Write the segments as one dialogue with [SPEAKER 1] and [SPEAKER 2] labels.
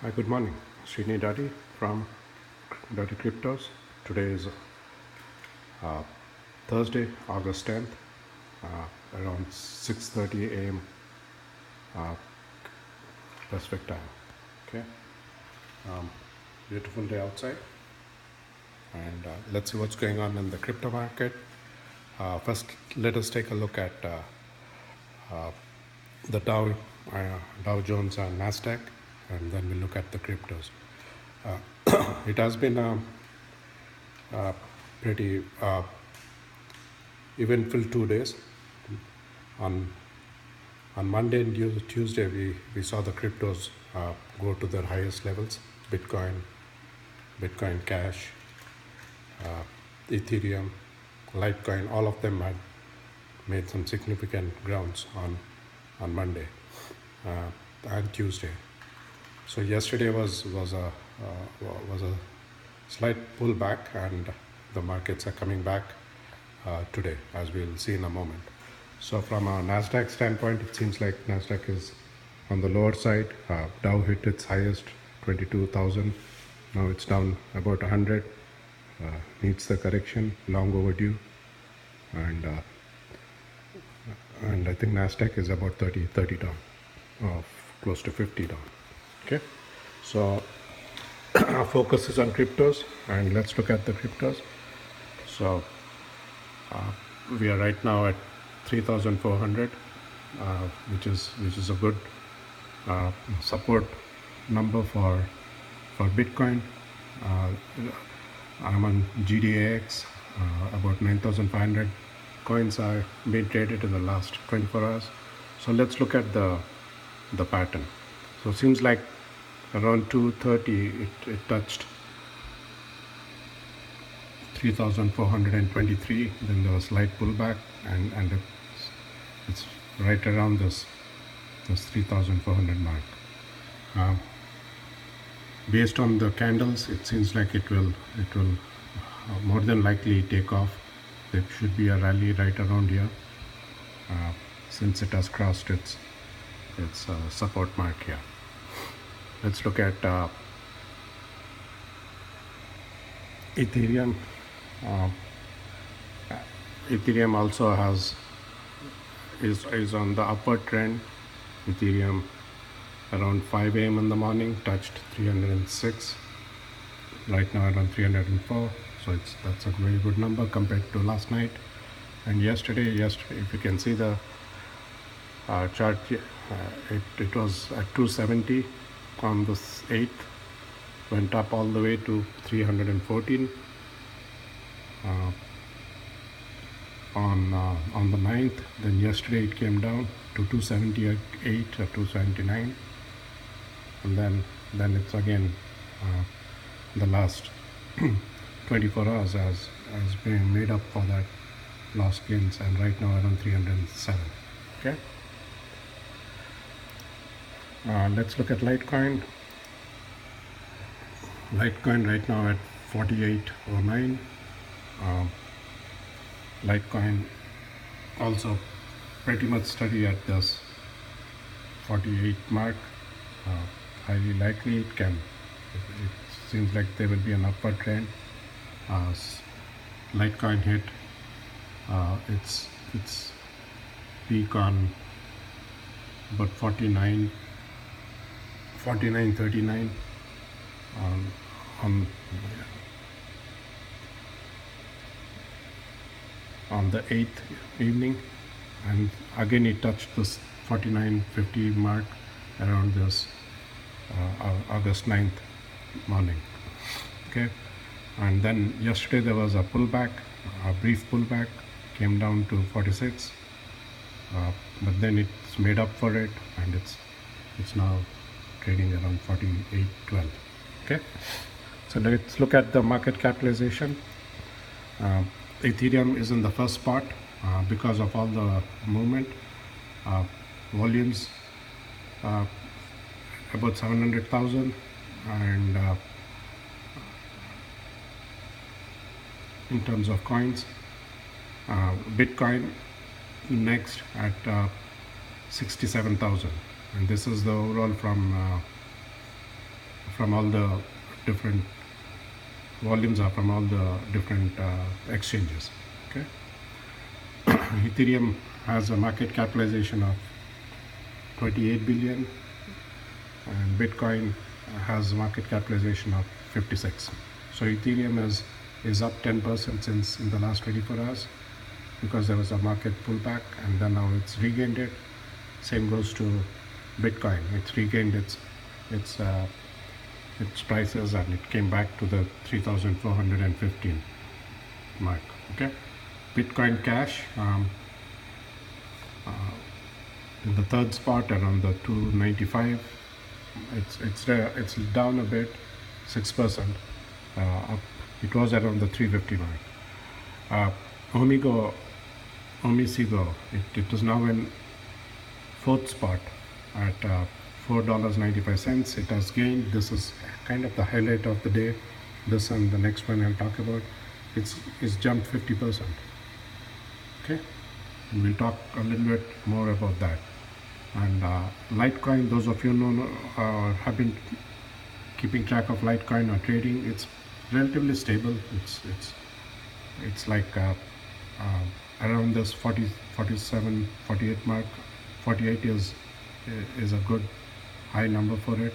[SPEAKER 1] Hi, good morning. Srini Daddy from Daddy Cryptos. Today is Thursday, August 10th, around 6:30 a.m. Pacific time. Okay, beautiful day outside, and let's see what's going on in the crypto market. First, let us take a look at the Dow Jones and Nasdaq, and then we look at the cryptos. It has been a pretty eventful 2 days. On Monday and Tuesday, we saw the cryptos go to their highest levels. Bitcoin Cash, Ethereum, Litecoin, all of them had made some significant grounds on Monday and Tuesday. So yesterday was a slight pullback, and the markets are coming back today, as we'll see in a moment. So from a Nasdaq standpoint, it seems like Nasdaq is on the lower side. Dow hit its highest, 22,000. Now it's down about 100. Needs the correction, long overdue, and I think Nasdaq is about 30 down, close to 50 down. Okay, so our focus is on cryptos, and let's look at the cryptos. So we are right now at 3,400, which is a good support number for Bitcoin. I'm on GDAX. About 9,500 coins are being traded in the last 24 hours. So let's look at the pattern. So it seems like around 2:30 it touched 3,423. Then there was a slight pullback, and it's right around this 3,400 mark. Based on the candles, it seems like it will more than likely take off. There should be a rally right around here, since it has crossed its support mark here. Let's look at Ethereum. Ethereum also is on the upward trend. Ethereum around 5 a.m. in the morning touched 306. Right now around 304. So that's a very good number compared to last night and yesterday. If you can see the chart, it was at 270 on the 8th, went up all the way to 314 on the 9th. Then yesterday it came down to 278 or 279, and then it's again the last 24 hours has been made up for that lost gains, and right now around 307. Okay, let's look at Litecoin. Litecoin right now at 4809. Litecoin also pretty much steady at this 48 mark. Highly likely it seems like there will be an upward trend. Litecoin hit its peak on about 49.39 on the 8th evening, and again it touched this 49.50 mark around this August 9th morning. Okay, and then yesterday there was a pullback, a brief pullback, came down to 46, but then it's made up for it, and it's now trading around 48.12. Okay, so let's look at the market capitalization. Ethereum is in the first spot because of all the movement. Volumes about 700,000, and in terms of coins, Bitcoin next at 67,000, and this is the overall from from all the different volumes are from all the different exchanges. Okay, Ethereum has a market capitalization of 28 billion, and Bitcoin has a market capitalization of 56. So Ethereum is up 10% since in the last 24 hours because there was a market pullback, and then now it's regained it. Same goes to Bitcoin. It's regained its prices, and it came back to the 3,415 mark. Okay, Bitcoin Cash in the third spot around the 295. It's down a bit, 6% up. It was around the 350 mark. Omisigo, it is now in fourth spot at $4.95. It has gained. This is kind of the highlight of the day. This and the next one I'll talk about. It's jumped 50%. Okay, and we'll talk a little bit more about that. And Litecoin, those of you know have been keeping track of Litecoin or trading, it's relatively stable. It's like around this 40, 47, 48 mark. 48 is a good high number for it,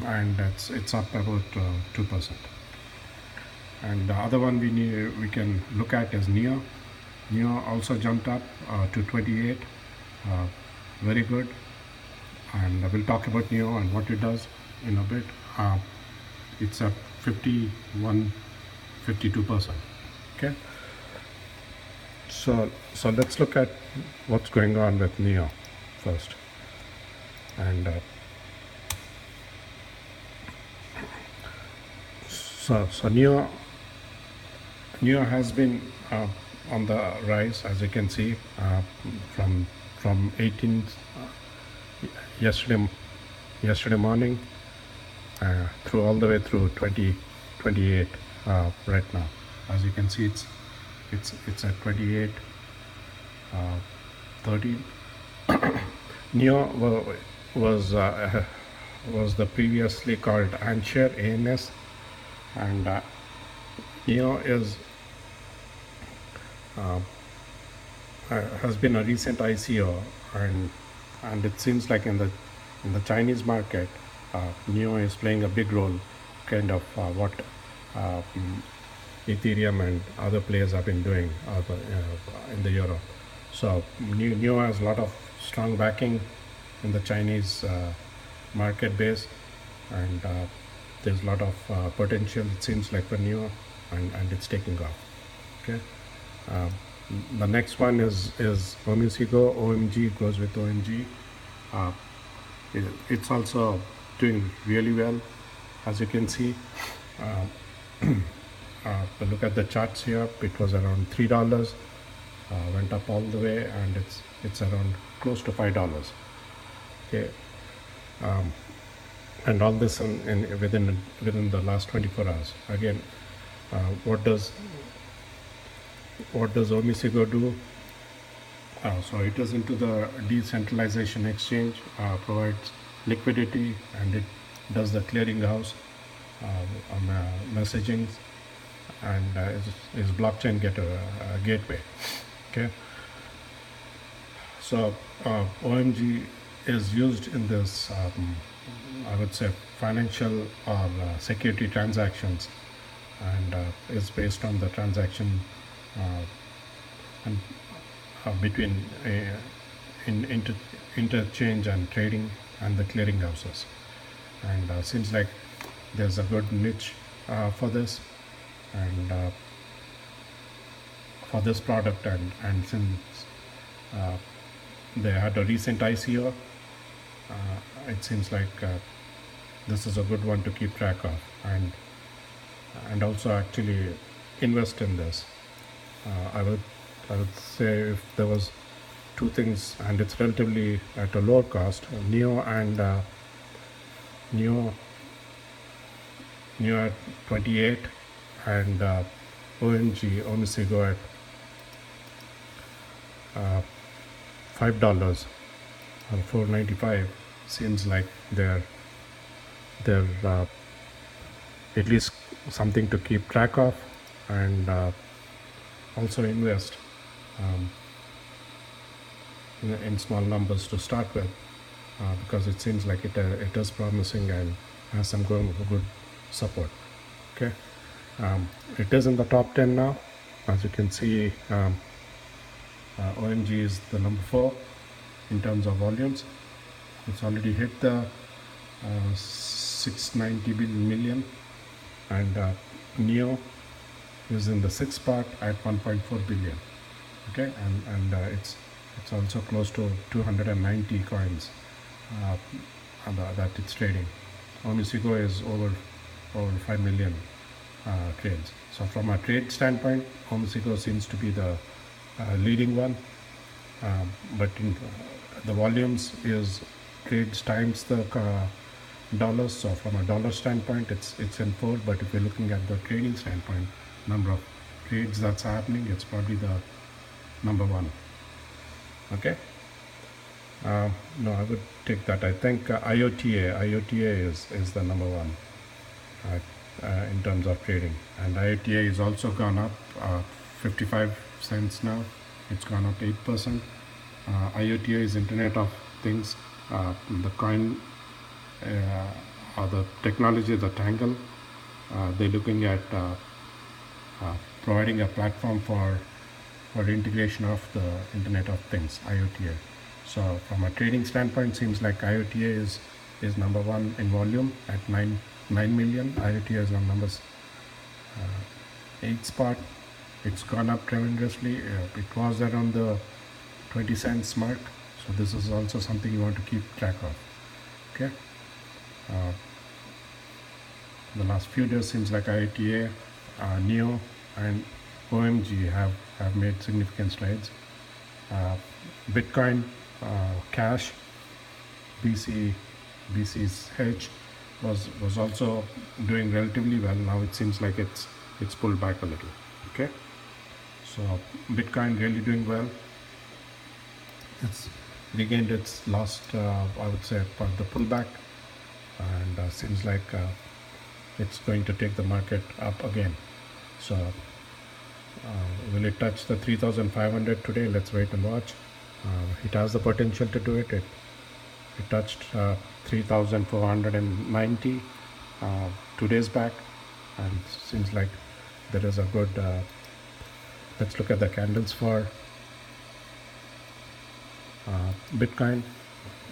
[SPEAKER 1] and it's up about 2%. And the other one we can look at is NEO. NEO also jumped up to 28, very good. And we'll talk about NEO and what it does in a bit. It's up 51, 52%. Okay. So let's look at what's going on with NEO first. And so NEO has been on the rise, as you can see, from 18 yesterday morning through all the way through 2028 right now. As you can see, it's at 28 30. NEO was the previously called Anshare ANS, and NEO has been a recent ICO, and it seems like in the Chinese market, NEO is playing a big role, kind of what Ethereum and other players have been doing in the Europe. So NEO has a lot of strong backing in the Chinese market base, and there's a lot of potential, it seems like, for NEO, and it's taking off. Okay. The next one is Omisigo. OMG goes with OMG. It's also doing really well, as you can see. Look at the charts here. It was around $3, went up all the way, and it's around close to $5. Okay, and all this within the last 24 hours. Again, what does Omisigo do? So it is into the decentralization exchange, provides liquidity, and it does the clearinghouse messaging, and is blockchain gateway. Okay. So OMG is used in this, I would say, financial or security transactions, and is based on the transaction and between interchange and trading and the clearing houses. And seems like there's a good niche for this, and for this product, and since they had a recent ICO, it seems like this is a good one to keep track of, and also actually invest in this. I would say, if there was two things, and it's relatively at a lower cost, NEO at 28, and Omisigo at $5 or $4.95. seems like they're at least something to keep track of, and also invest um, in small numbers to start with, because it seems like it is promising and has some good support. Okay, it is in the top 10 now. As you can see, OMG is the number 4 in terms of volumes. It's already hit the 690 million, and NEO is in the 6th spot at 1.4 billion. Okay, and it's also close to 290 coins that it's trading. OMG NEO is over 5 million trades. So from a trade standpoint, OMG NEO seems to be the leading one, but the volumes is trades times the dollars. So from a dollar standpoint, it's in 4. But if you're looking at the trading standpoint, number of trades that's happening, it's probably the number 1. Okay. No, I would take that. I think IOTA is the number 1 in terms of trading, and IOTA is also gone up 55 cents now. It's gone up 8%. IOTA is Internet of Things. The coin or the technology, the Tangle, they're looking at providing a platform for integration of the Internet of Things, IOTA. So from a trading standpoint, seems like IOTA is number 1 in volume at 9 million. IOTA is on numbers 8th spot. It's gone up tremendously. It was around the 20 cents mark. So this is also something you want to keep track of. Okay. The last few days seems like IOTA, NEO, and OMG have made significant strides. Bitcoin Cash, BC's hedge was also doing relatively well. Now it seems like it's pulled back a little. Okay, so Bitcoin really doing well. It's regained its lost, I would say, part of the pullback, and seems like it's going to take the market up again. So will it touch the 3,500 today? Let's wait and watch. It has the potential to do it. It touched 3,490 2 days back, and seems like there is a good. Let's look at the candles for Bitcoin.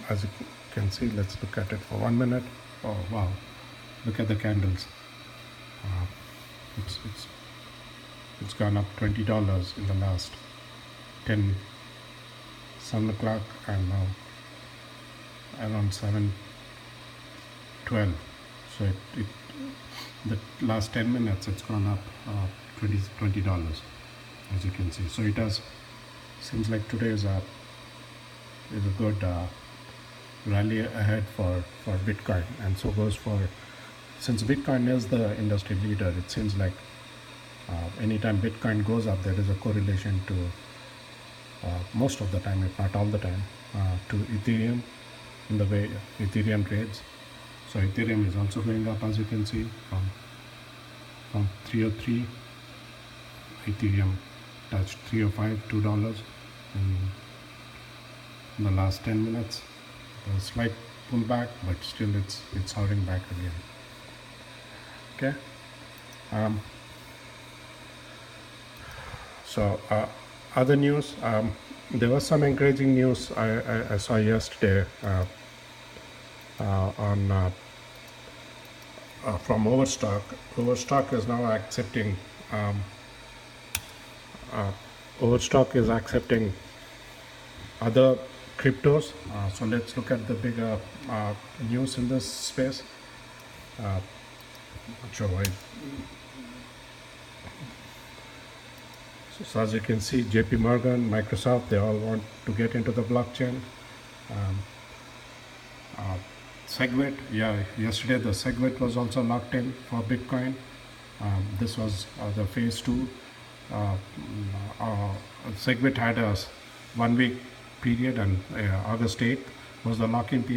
[SPEAKER 1] As you can see, let's look at it for 1 minute. Oh wow, look at the candles. It's gone up $20 in the last 7 o'clock, and now around 7:12. So the last 10 minutes it's gone up $20, as you can see. So it has, seems like today is a good rally ahead for Bitcoin, and so goes for, since Bitcoin is the industry leader, it seems like anytime Bitcoin goes up, there is a correlation to most of the time, if not all the time, to Ethereum, in the way Ethereum trades. So Ethereum is also going up, as you can see, from 303. Ethereum touched 305, $2 in the last 10 minutes. A slight pullback, but still it's hovering back again. Okay. So other news, there was some encouraging news I saw yesterday on from Overstock. Overstock is now accepting Overstock is accepting other cryptos. So let's look at the bigger news in this space. Not sure why. So as you can see, JP Morgan, Microsoft, they all want to get into the blockchain. Segwit, yesterday the Segwit was also locked in for Bitcoin. This was the phase 2. Segwit had a 1 week period, and August 8th was the lock-in period.